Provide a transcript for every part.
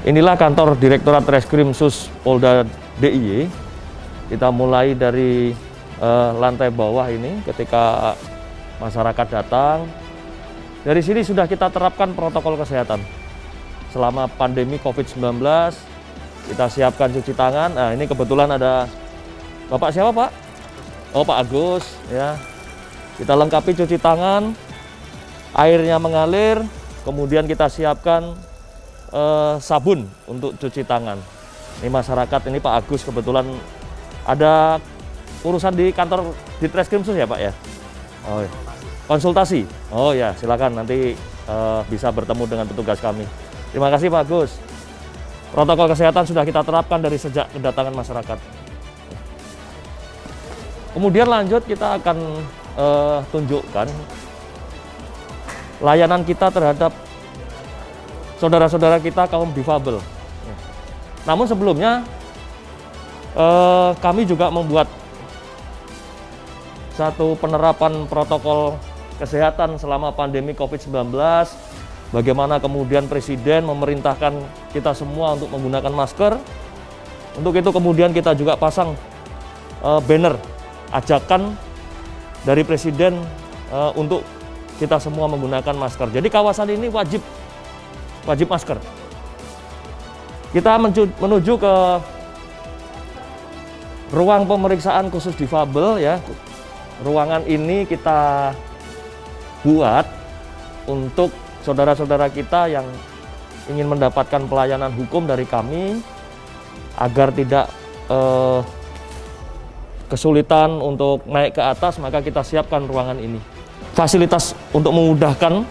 Inilah kantor Direktorat Reskrim Sus Polda DIY. Kita mulai dari lantai bawah ini ketika masyarakat datang. Dari sini sudah kita terapkan protokol kesehatan. Selama pandemi COVID-19, kita siapkan cuci tangan. Nah, ini kebetulan ada Bapak siapa, Pak? Oh, Pak Agus, ya. Kita lengkapi cuci tangan, airnya mengalir, kemudian kita siapkan sabun untuk cuci tangan. Ini masyarakat, ini Pak Agus kebetulan ada urusan di kantor Ditreskrim Sus ya, Pak ya? Oh, ya. Konsultasi. Oh ya, silakan nanti bisa bertemu dengan petugas kami. Terima kasih Pak Agus. Protokol kesehatan sudah kita terapkan dari sejak kedatangan masyarakat. Kemudian lanjut kita akan tunjukkan layanan kita terhadap saudara-saudara kita kaum difabel. Namun sebelumnya kami juga membuat satu penerapan protokol kesehatan selama pandemi COVID-19. Bagaimana kemudian Presiden memerintahkan kita semua untuk menggunakan masker. Untuk itu kemudian kita juga pasang banner ajakan dari Presiden untuk kita semua menggunakan masker. Jadi kawasan ini wajib masker. Kita menuju ke ruang pemeriksaan khusus difabel ya. Ruangan ini kita buat untuk saudara-saudara kita yang ingin mendapatkan pelayanan hukum dari kami agar tidak kesulitan untuk naik ke atas, maka kita siapkan ruangan ini. Fasilitas untuk memudahkan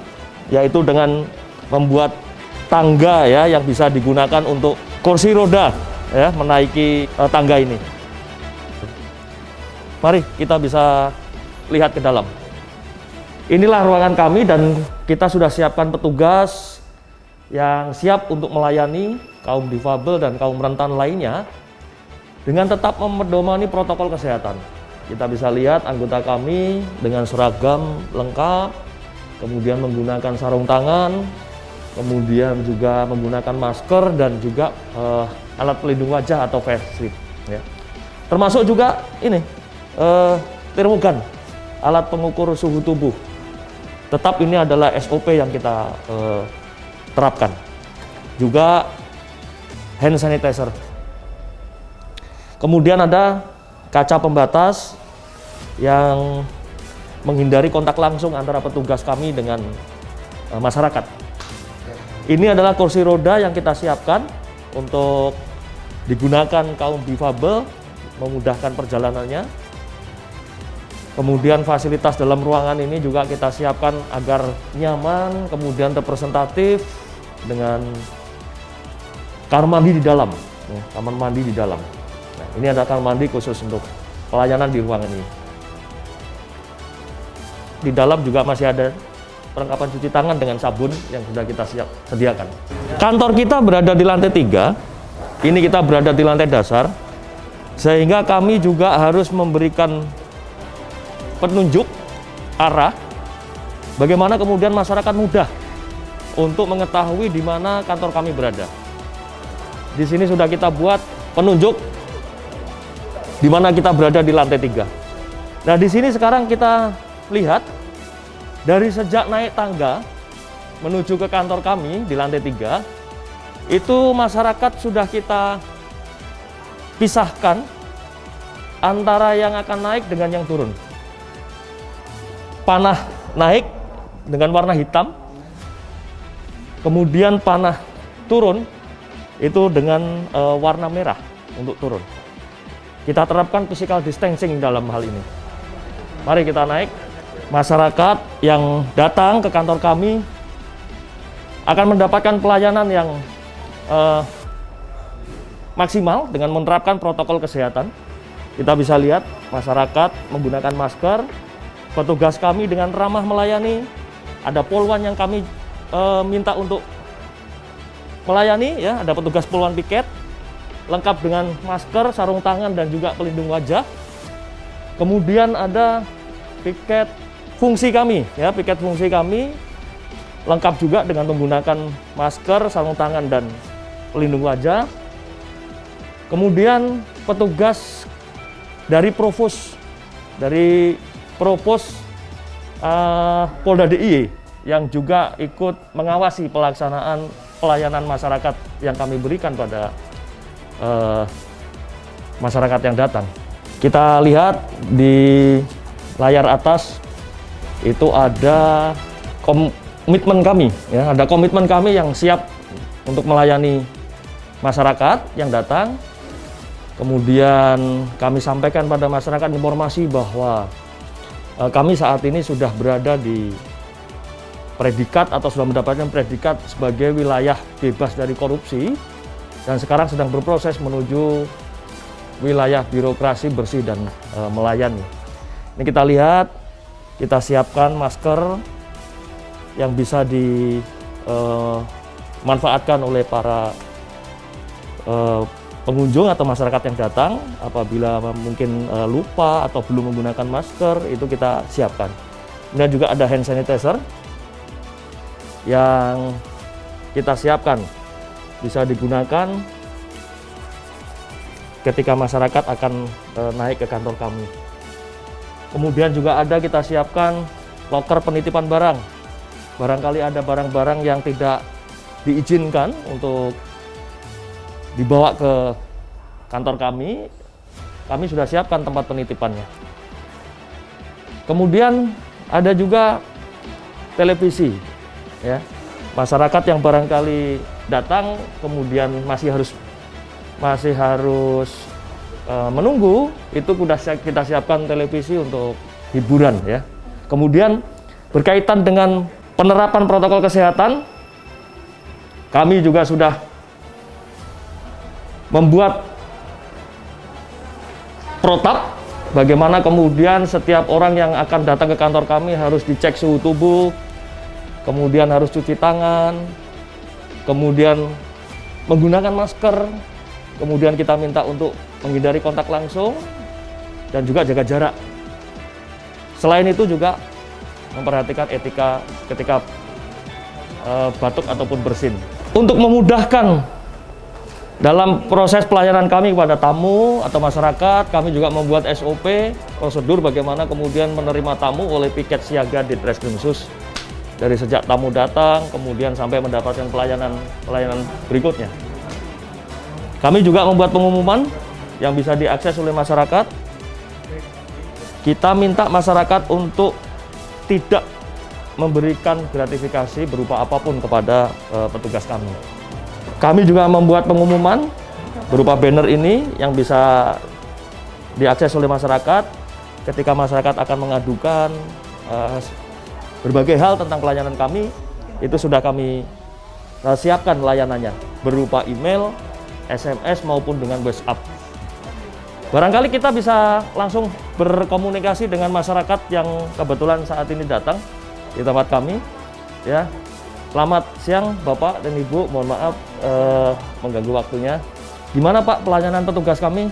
yaitu dengan membuat tangga ya yang bisa digunakan untuk kursi roda ya menaiki tangga ini. Mari kita bisa lihat ke dalam. Inilah ruangan kami dan kita sudah siapkan petugas yang siap untuk melayani kaum difabel dan kaum rentan lainnya dengan tetap memedomani protokol kesehatan. Kita bisa lihat anggota kami dengan seragam lengkap, kemudian menggunakan sarung tangan, kemudian juga menggunakan masker dan juga alat pelindung wajah atau face shield. Ya. Termasuk juga ini termogan, alat pengukur suhu tubuh. Tetap ini adalah SOP yang kita terapkan. Juga hand sanitizer. Kemudian ada kaca pembatas yang menghindari kontak langsung antara petugas kami dengan masyarakat. Ini adalah kursi roda yang kita siapkan untuk digunakan kaum difabel, memudahkan perjalanannya. Kemudian fasilitas dalam ruangan ini juga kita siapkan agar nyaman, kemudian representatif dengan kamar mandi di dalam. Kamar mandi di dalam. Nah, ini ada kamar mandi khusus untuk pelayanan di ruangan ini. Di dalam juga masih ada perlengkapan cuci tangan dengan sabun yang sudah kita sediakan. Kantor kita berada di lantai 3, ini kita berada di lantai dasar, sehingga kami juga harus memberikan penunjuk arah, bagaimana kemudian masyarakat mudah untuk mengetahui di mana kantor kami berada. Di sini sudah kita buat penunjuk di mana kita berada di lantai 3. Nah, di sini sekarang kita lihat dari sejak naik tangga menuju ke kantor kami di lantai 3, itu masyarakat sudah kita pisahkan antara yang akan naik dengan yang turun. Panah naik dengan warna hitam, kemudian panah turun itu dengan warna merah untuk turun. Kita terapkan physical distancing dalam hal ini. Mari kita naik. Masyarakat yang datang ke kantor kami akan mendapatkan pelayanan yang maksimal dengan menerapkan protokol kesehatan. Kita bisa lihat masyarakat menggunakan masker, petugas kami dengan ramah melayani, ada polwan yang kami minta untuk melayani, ya, ada petugas polwan piket, lengkap dengan masker, sarung tangan dan juga pelindung wajah. Kemudian ada piket fungsi kami, ya, piket fungsi kami lengkap juga dengan menggunakan masker, sarung tangan dan pelindung wajah. Kemudian petugas dari Provos Polda DIY yang juga ikut mengawasi pelaksanaan pelayanan masyarakat yang kami berikan pada masyarakat yang datang. Kita lihat di layar atas itu ada komitmen kami, ya, ada komitmen kami yang siap untuk melayani masyarakat yang datang. Kemudian kami sampaikan pada masyarakat informasi bahwa kami saat ini sudah berada di predikat atau sudah mendapatkan predikat sebagai wilayah bebas dari korupsi dan sekarang sedang berproses menuju wilayah birokrasi bersih dan melayani. Ini kita lihat, kita siapkan masker yang bisa dimanfaatkan oleh para pengunjung atau masyarakat yang datang. Apabila mungkin lupa atau belum menggunakan masker, itu kita siapkan. Kemudian juga ada hand sanitizer yang kita siapkan bisa digunakan ketika masyarakat akan naik ke kantor kami. Kemudian juga ada kita siapkan loker penitipan barang. Barangkali ada barang-barang yang tidak diizinkan untuk dibawa ke kantor kami sudah siapkan tempat penitipannya. Kemudian ada juga televisi, ya. Masyarakat yang barangkali datang kemudian masih harus menunggu, itu kita siapkan televisi untuk hiburan, ya. Kemudian berkaitan dengan penerapan protokol kesehatan, kami juga sudah membuat protap bagaimana kemudian setiap orang yang akan datang ke kantor kami harus dicek suhu tubuh, kemudian harus cuci tangan, kemudian menggunakan masker, kemudian kita minta untuk menghindari kontak langsung dan juga jaga jarak. Selain itu juga memperhatikan etika ketika batuk ataupun bersin. Untuk memudahkan dalam proses pelayanan kami kepada tamu atau masyarakat, kami juga membuat SOP, prosedur bagaimana kemudian menerima tamu oleh piket siaga di Treskrimsus. Dari sejak tamu datang, kemudian sampai mendapatkan pelayanan berikutnya. Kami juga membuat pengumuman yang bisa diakses oleh masyarakat. Kita minta masyarakat untuk tidak memberikan gratifikasi berupa apapun kepada petugas kami. Kami juga membuat pengumuman berupa banner ini yang bisa diakses oleh masyarakat ketika masyarakat akan mengadukan berbagai hal tentang pelayanan kami. Itu sudah kami siapkan layanannya berupa email, SMS maupun dengan WhatsApp. Barangkali kita bisa langsung berkomunikasi dengan masyarakat yang kebetulan saat ini datang di tempat kami, ya. Selamat siang Bapak dan Ibu, mohon maaf mengganggu waktunya. Gimana Pak pelayanan petugas kami?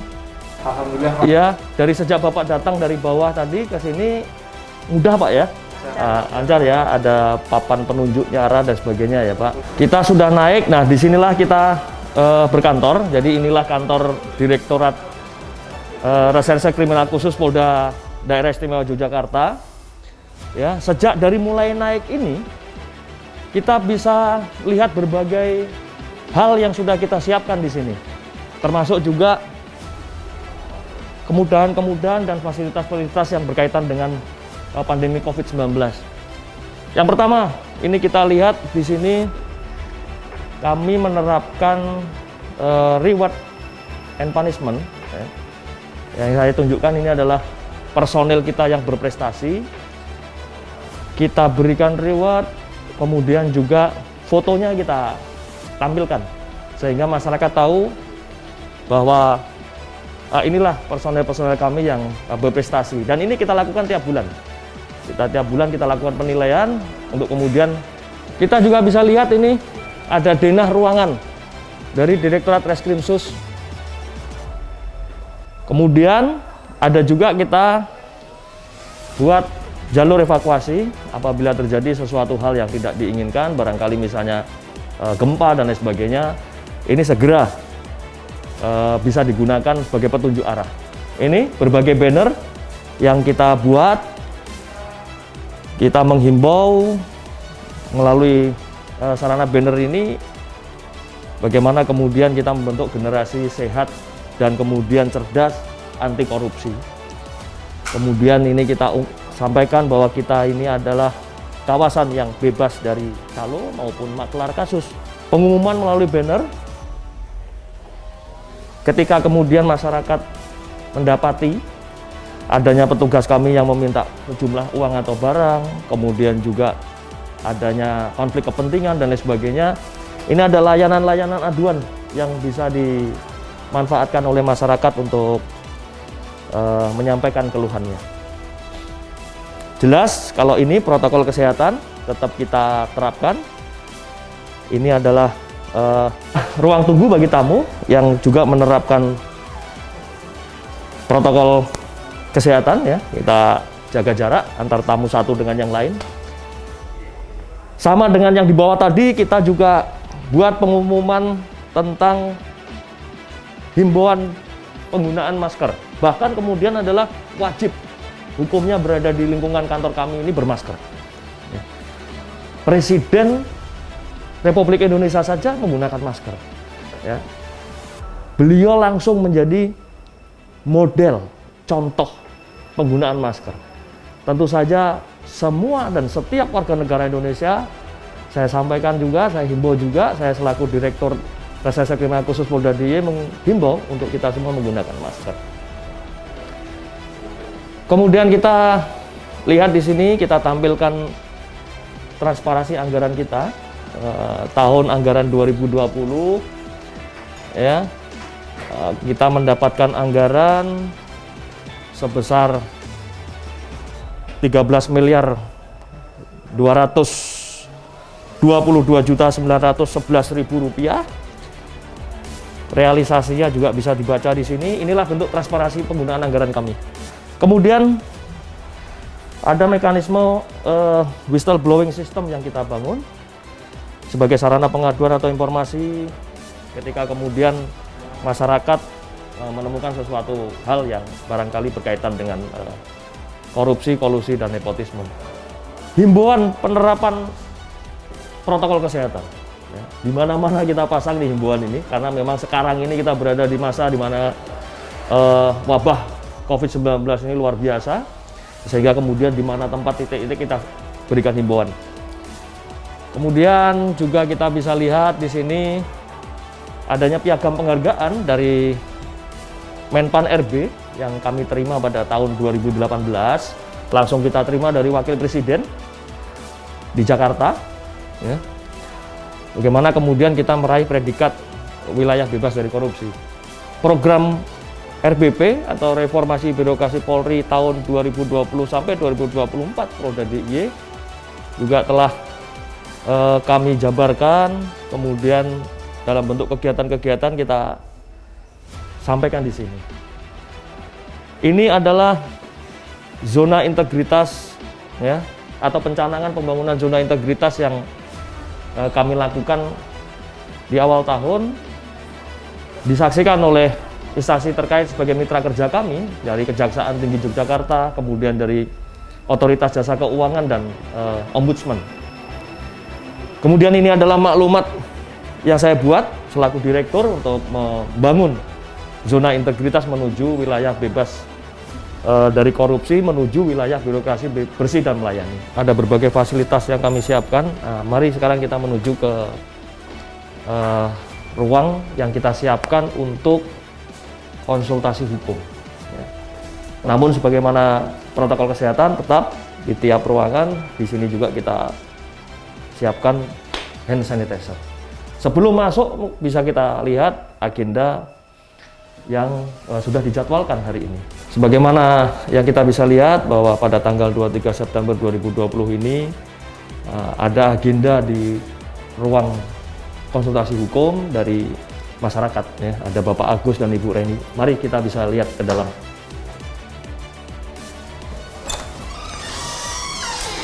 Alhamdulillah Pak. Iya, dari sejak Bapak datang dari bawah tadi ke sini mudah Pak ya? Lancar ya, ada papan penunjuknya arah dan sebagainya ya Pak. Kita sudah naik, nah disinilah kita berkantor. Jadi inilah kantor Direktorat Reserse Kriminal Khusus Polda Daerah Istimewa Yogyakarta. Ya, sejak dari mulai naik ini, kita bisa lihat berbagai hal yang sudah kita siapkan di sini, termasuk juga kemudahan-kemudahan dan fasilitas-fasilitas yang berkaitan dengan pandemi COVID-19. Yang pertama, ini kita lihat di sini kami menerapkan reward and punishment. Ya. Yang saya tunjukkan ini adalah personel kita yang berprestasi. Kita berikan reward, kemudian juga fotonya kita tampilkan sehingga masyarakat tahu bahwa inilah personel-personel kami yang berprestasi, dan ini kita lakukan tiap bulan. Tiap bulan kita lakukan penilaian untuk kemudian kita juga bisa lihat ini ada denah ruangan dari Direktorat Reskrimsus. Kemudian ada juga kita buat jalur evakuasi apabila terjadi sesuatu hal yang tidak diinginkan, barangkali misalnya gempa dan lain sebagainya. ini segera bisa digunakan sebagai petunjuk arah. Ini berbagai banner yang kita buat, kita menghimbau melalui sarana banner ini bagaimana kemudian kita membentuk generasi sehat dan kemudian cerdas anti korupsi. Kemudian ini kita sampaikan bahwa kita ini adalah kawasan yang bebas dari calo maupun maklar kasus. Pengumuman melalui banner, ketika kemudian masyarakat mendapati adanya petugas kami yang meminta sejumlah uang atau barang, kemudian juga adanya konflik kepentingan dan lain sebagainya, ini ada layanan-layanan aduan yang bisa dimanfaatkan oleh masyarakat untuk menyampaikan keluhannya. Jelas kalau ini protokol kesehatan tetap kita terapkan. Ini adalah ruang tunggu bagi tamu yang juga menerapkan protokol kesehatan ya. Kita jaga jarak antar tamu satu dengan yang lain. Sama dengan yang di bawah tadi, kita juga buat pengumuman tentang himbauan penggunaan masker. Bahkan kemudian adalah wajib hukumnya berada di lingkungan kantor kami ini bermasker. Presiden Republik Indonesia saja menggunakan masker. Ya. Beliau langsung menjadi model, contoh penggunaan masker. Tentu saja semua dan setiap warga negara Indonesia, saya sampaikan juga, saya himbau juga, saya selaku Direktur Reserse Kriminal Khusus Polda DIY menghimbau untuk kita semua menggunakan masker. Kemudian kita lihat di sini, kita tampilkan transparansi anggaran kita tahun anggaran 2020 ya. Kita mendapatkan anggaran sebesar 13.222.911.000 rupiah. Realisasinya juga bisa dibaca di sini. Inilah bentuk transparansi penggunaan anggaran kami. Kemudian ada mekanisme whistleblowing system yang kita bangun sebagai sarana pengaduan atau informasi ketika kemudian masyarakat menemukan sesuatu hal yang barangkali berkaitan dengan korupsi, kolusi, dan nepotisme. Himbauan penerapan protokol kesehatan. Ya, di mana-mana kita pasang di himbauan ini karena memang sekarang ini kita berada di masa di mana wabah COVID-19 ini luar biasa, sehingga kemudian di mana tempat titik-titik kita berikan himbauan. Kemudian juga kita bisa lihat di sini adanya piagam penghargaan dari Menpan RB yang kami terima pada tahun 2018. Langsung kita terima dari Wakil Presiden di Jakarta. Ya. Bagaimana kemudian kita meraih predikat wilayah bebas dari korupsi. Program RBP atau Reformasi Birokrasi Polri tahun 2020 sampai 2024 Polda DIY juga telah kami jabarkan, kemudian dalam bentuk kegiatan-kegiatan kita sampaikan di sini. Ini adalah zona integritas ya, atau pencanangan pembangunan zona integritas yang kami lakukan di awal tahun, disaksikan oleh instansi terkait sebagai mitra kerja kami dari Kejaksaan Tinggi Yogyakarta, kemudian dari Otoritas Jasa Keuangan dan Ombudsman. Kemudian ini adalah maklumat yang saya buat selaku direktur untuk membangun zona integritas menuju wilayah bebas dari korupsi, menuju wilayah birokrasi bersih dan melayani. Ada berbagai fasilitas yang kami siapkan. Nah, mari sekarang kita menuju ke ruang yang kita siapkan untuk konsultasi hukum. Ya. Namun sebagaimana protokol kesehatan tetap di tiap ruangan, di sini juga kita siapkan hand sanitizer. Sebelum masuk bisa kita lihat agenda yang sudah dijadwalkan hari ini. Sebagaimana yang kita bisa lihat bahwa pada tanggal 23 September 2020 ini ada agenda di ruang konsultasi hukum dari masyarakat ya. Ada Bapak Agus dan Ibu Reni. Mari kita bisa lihat ke dalam.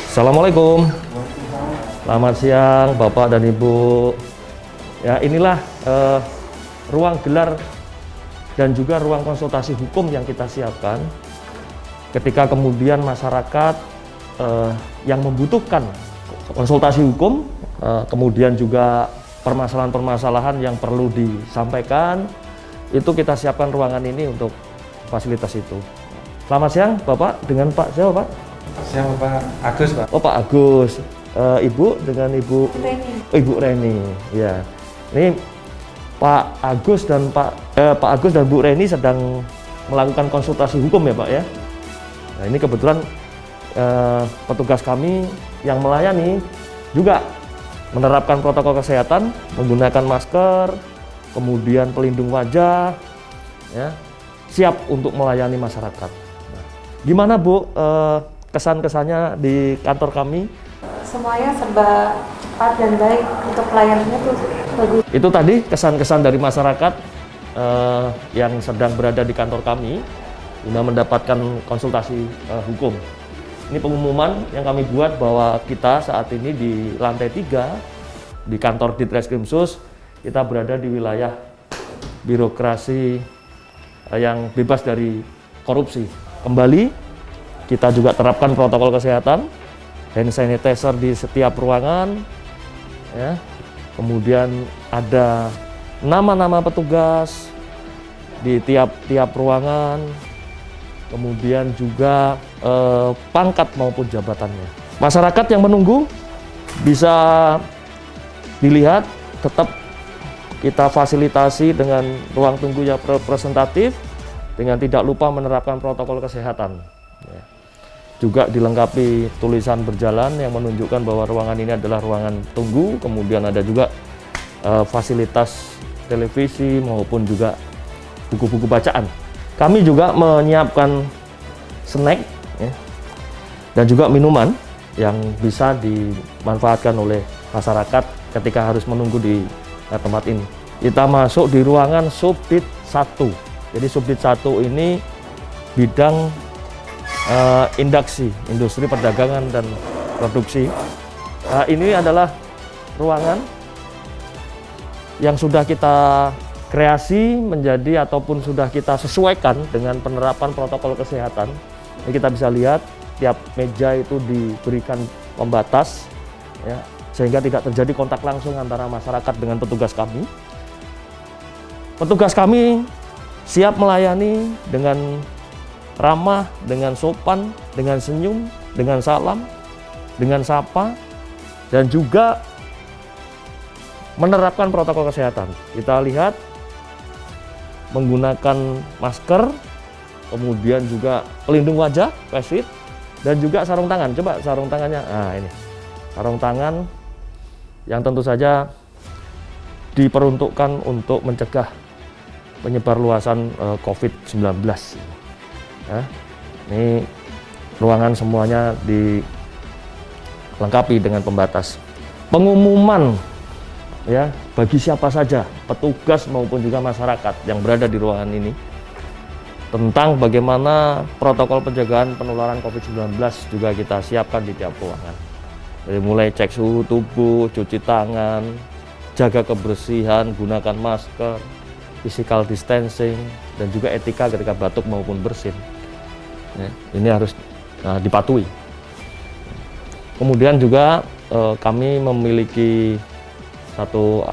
Assalamualaikum. Selamat siang Bapak dan Ibu. Ya, inilah ruang gelar dan juga ruang konsultasi hukum yang kita siapkan ketika kemudian masyarakat yang membutuhkan konsultasi hukum, kemudian juga permasalahan-permasalahan yang perlu disampaikan, itu kita siapkan ruangan ini untuk fasilitas itu. Selamat siang Bapak, dengan Pak siapa Pak? Siapa Pak Agus Pak? Oh Pak Agus. Ibu dengan Ibu Reni. Ibu Reni, ya. Ini Pak Agus dan Pak Agus dan Bu Reni sedang melakukan konsultasi hukum ya Pak ya. Nah ini kebetulan petugas kami yang melayani juga menerapkan protokol kesehatan, menggunakan masker, kemudian pelindung wajah, ya, siap untuk melayani masyarakat. Nah, gimana Bu kesan-kesannya di kantor kami? Semuanya serba cepat dan baik, untuk pelayanannya tuh bagus. Itu tadi kesan-kesan dari masyarakat yang sedang berada di kantor kami guna mendapatkan konsultasi hukum. Ini pengumuman yang kami buat bahwa kita saat ini di lantai 3 di kantor Ditreskrimsus, kita berada di wilayah birokrasi yang bebas dari korupsi. Kembali kita juga terapkan protokol kesehatan, hand sanitizer di setiap ruangan, ya. Kemudian ada nama-nama petugas di tiap ruangan, kemudian juga pangkat maupun jabatannya. Masyarakat yang menunggu bisa dilihat, tetap kita fasilitasi dengan ruang tunggu yang representatif, dengan tidak lupa menerapkan protokol kesehatan. Ya. Juga dilengkapi tulisan berjalan yang menunjukkan bahwa ruangan ini adalah ruangan tunggu, kemudian ada juga fasilitas televisi maupun juga buku-buku bacaan. Kami juga menyiapkan snack, ya, dan juga minuman yang bisa dimanfaatkan oleh masyarakat ketika harus menunggu di tempat ini. Kita masuk di ruangan Subdit 1. Jadi Subdit 1 ini bidang industri perdagangan dan produksi. Ini adalah ruangan yang sudah kita kreasi menjadi ataupun sudah kita sesuaikan dengan penerapan protokol kesehatan. Ini kita bisa lihat tiap meja itu diberikan pembatas, ya, sehingga tidak terjadi kontak langsung antara masyarakat dengan petugas kami. Petugas kami siap melayani dengan ramah, dengan sopan, dengan senyum, dengan salam, dengan sapa, dan juga menerapkan protokol kesehatan. Kita lihat menggunakan masker, kemudian juga pelindung wajah, face shield, dan juga sarung tangan. Coba sarung tangannya. Nah, ini sarung tangan yang tentu saja diperuntukkan untuk mencegah penyebar luasan COVID-19. Ya, ini ruangan semuanya dilengkapi dengan pembatas. Pengumuman, ya, bagi siapa saja, petugas maupun juga masyarakat yang berada di ruangan ini, tentang bagaimana protokol pencegahan penularan COVID-19 juga kita siapkan di tiap ruangan. Dari mulai cek suhu tubuh, cuci tangan, jaga kebersihan, gunakan masker, physical distancing, dan juga etika ketika batuk maupun bersin. Ya, ini harus dipatuhi. Kemudian juga kami memiliki satu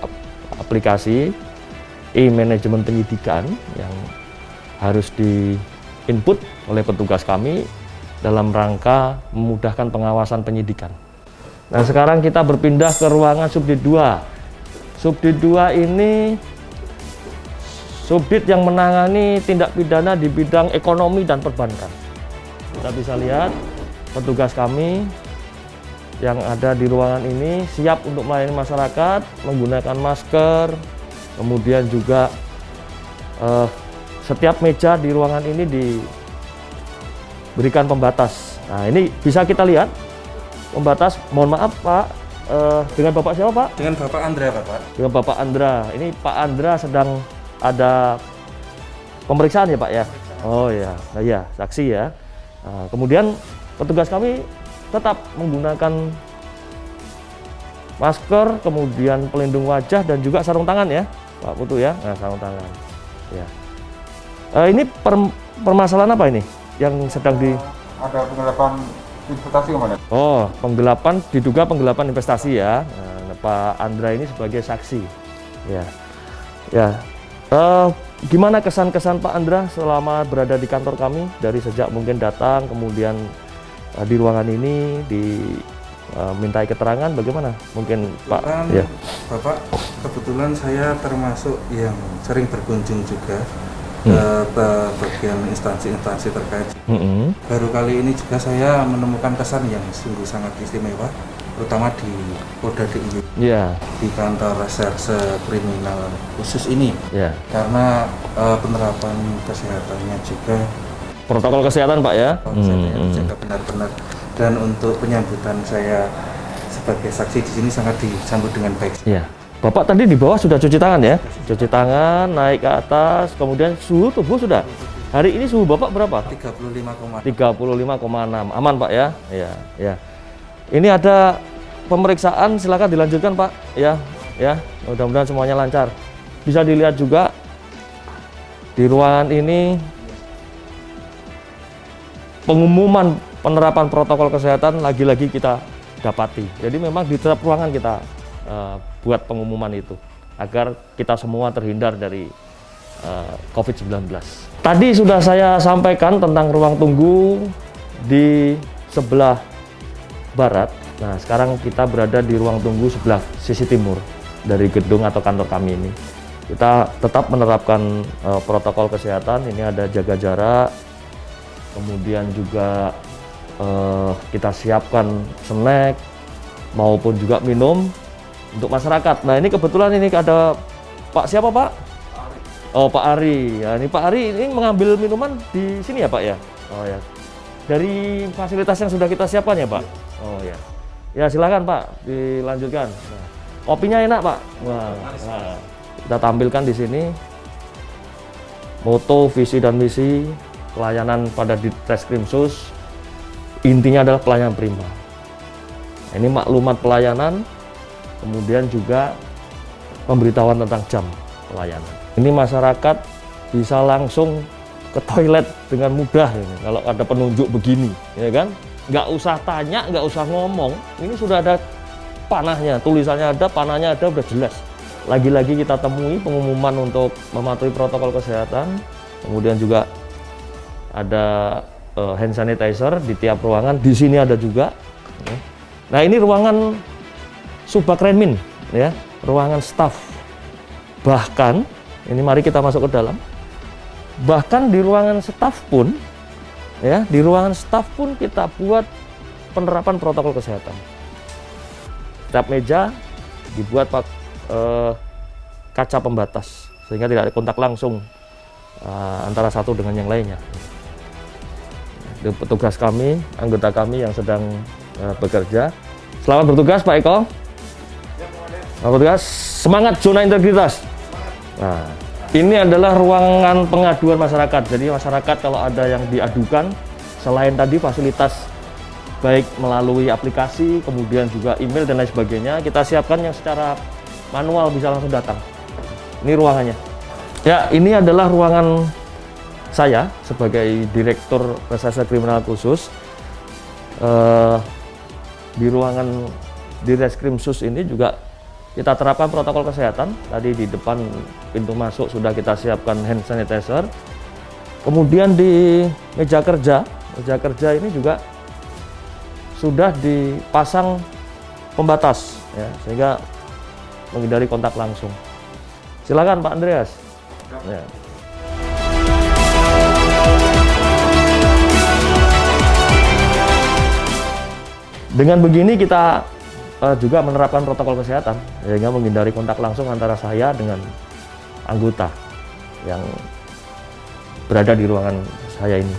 aplikasi e-manajemen penyidikan yang harus di-input oleh petugas kami dalam rangka memudahkan pengawasan penyidikan. Nah, sekarang kita berpindah ke ruangan Subdit 2. Subdit 2 ini subdit yang menangani tindak pidana di bidang ekonomi dan perbankan. Kita bisa lihat petugas kami yang ada di ruangan ini siap untuk melayani masyarakat, menggunakan masker, kemudian juga setiap meja di ruangan ini diberikan pembatas. Nah, ini bisa kita lihat pembatas. Mohon maaf Pak, dengan Bapak siapa Pak? Dengan Bapak Andra Bapak. Dengan Bapak Andra. Ini Pak Andra sedang ada pemeriksaan ya Pak ya? Oh ya, nah, ya, saksi ya. Nah, kemudian petugas kami tetap menggunakan masker, kemudian pelindung wajah dan juga sarung tangan ya, Pak Putu ya. Nah, sarung tangan. Ya. Ini permasalahan apa ini yang sedang di? Ada penggelapan investasi kemana? Oh, penggelapan, diduga penggelapan investasi ya. Nah, Pak Andra ini sebagai saksi. Ya, ya. Gimana kesan-kesan Pak Andra selama berada di kantor kami dari sejak mungkin datang, kemudian di ruangan ini mintai keterangan, bagaimana? Mungkin Pak? Ya. Bapak, kebetulan saya termasuk yang sering berkunjung juga ke bagian instansi-instansi terkait. Baru kali ini juga saya menemukan kesan yang sungguh sangat istimewa, terutama di Polda DIY, di kantor reserse kriminal khusus ini, karena penerapan kesehatannya juga, protokol kesehatan Pak ya, kesehatannya dijaga benar-benar, dan untuk penyambutan saya sebagai saksi di sini sangat disambut dengan baik. Iya. Bapak tadi di bawah sudah cuci tangan ya? Cuci tangan, naik ke atas, kemudian suhu tubuh sudah. Hari ini suhu Bapak berapa? 35,6. Aman Pak ya? Iya, ya. Ini ada pemeriksaan, silakan dilanjutkan Pak. Ya, ya. Mudah-mudahan semuanya lancar. Bisa dilihat juga di ruangan ini pengumuman penerapan protokol kesehatan lagi-lagi kita dapati. Jadi memang di setiap ruangan kita buat pengumuman itu agar kita semua terhindar dari COVID-19. Tadi sudah saya sampaikan tentang ruang tunggu di sebelah barat. Nah, sekarang kita berada di ruang tunggu sebelah sisi timur dari gedung atau kantor kami ini. Kita tetap menerapkan protokol kesehatan. Ini ada jaga jarak, kemudian juga kita siapkan snack maupun juga minum untuk masyarakat. Nah, ini kebetulan ini ada Pak siapa Pak? Oh, Pak Ari. Ya, ini Pak Ari ini mengambil minuman di sini ya Pak ya? Oh ya. Dari fasilitas yang sudah kita siapkan ya Pak? Oh ya. Ya silakan Pak, dilanjutkan. Nah, kopinya enak Pak. Wah, nah, kita tampilkan di sini moto, visi dan misi pelayanan pada Ditreskrim Sus. Intinya adalah pelayanan prima. Ini maklumat pelayanan, kemudian juga pemberitahuan tentang jam pelayanan. Ini masyarakat bisa langsung ke toilet dengan mudah ini kalau ada penunjuk begini, ya kan? Nggak usah tanya, nggak usah ngomong. Ini sudah ada panahnya, tulisannya ada, panahnya ada, udah jelas. Lagi-lagi kita temui pengumuman untuk mematuhi protokol kesehatan, kemudian juga ada hand sanitizer di tiap ruangan. Di sini ada juga. Nah, ini ruangan Subakrenmin, ya, ruangan staf. Bahkan, ini mari kita masuk ke dalam. Bahkan di ruangan staf pun, ya, di ruangan staf pun kita buat penerapan protokol kesehatan. Setiap meja dibuat kaca pembatas sehingga tidak ada kontak langsung antara satu dengan yang lainnya. Itu petugas kami, anggota kami yang sedang bekerja. Selamat bertugas Pak Eko. Pak Petugas, semangat zona integritas. Nah, ini adalah ruangan pengaduan masyarakat. Jadi masyarakat kalau ada yang diadukan, selain tadi fasilitas baik melalui aplikasi, kemudian juga email dan lain sebagainya, kita siapkan yang secara manual bisa langsung datang. Ini ruangannya. Ya, ini adalah ruangan saya sebagai Direktur Reserse Kriminal Khusus. Di ruangan Ditreskrim Sus ini juga kita terapkan protokol kesehatan. Tadi di depan pintu masuk sudah kita siapkan hand sanitizer. Kemudian di meja kerja ini juga sudah dipasang pembatas, ya, sehingga menghindari kontak langsung. Silakan Pak Andreas. Ya. Dengan begini kita juga menerapkan protokol kesehatan sehingga menghindari kontak langsung antara saya dengan anggota yang berada di ruangan saya ini.